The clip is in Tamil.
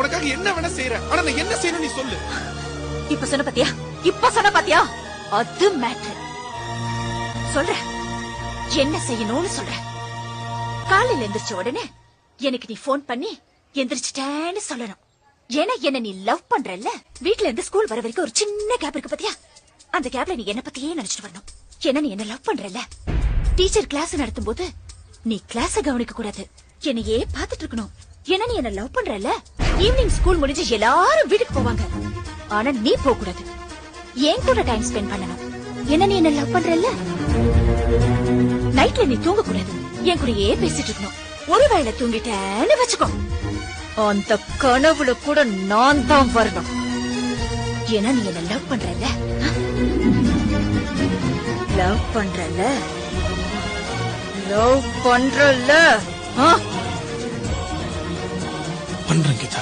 உனக்காக என்ன வேணா செய்யறேன். ஆனா நான் என்ன செய்யணும் நீ சொல்லு. இப்ப சொன்ன பாத்தியா அது மேட்ரு. சொல்ற என்ன செய்யணும்னு சொல்ற. காலையில எந்திரிச்ச உடனே எனக்கு நீ போன் பண்ணி எந்திரிச்சிட்டேன்னு சொல்லணும். ஏன்னா என்ன நீ லவ் பண்றல்ல. வீட்ல இருந்து ஸ்கூல் வர வரைக்கும் ஒரு சின்ன கேப் இருக்கு பாத்தியா. அந்த கேப்ல நீ என்ன பத்தியே நினைச்சிட்டு வரணும். ஏன்னா நீ என்ன லவ் பண்றல்ல. டீச்சர் கிளாஸ் நடத்தும் போது நீ கிளாஸ கவனிக்க கூடாது, என்னையே பாத்துட்டு இருக்கணும். ஏன்னா நீ என்ன லவ் பண்றல்ல. ஈவினிங் ஸ்கூல் முடிஞ்சு எல்லாரும் வீட்டுக்கு போவாங்க, ஆனா நீ போக கூடாது. என் கூட டைம் ஸ்பெண்ட் பண்ணணும். என்ன நீ என்ன லவ் பண்றல்ல. நைட்ல நீ தூங்க கூடாது, என் கூடயே பேசிட்டு இருக்கணும். ஒருவேளை தூங்கிட்டேன்னு வச்சுக்கோ, அந்த கனவுல கூட நான் தான் வரணும். ஏன்னா நீ என்ன லவ் பண்றல்ல. லவ் பண்றல்ல பண்றேன் கீதா.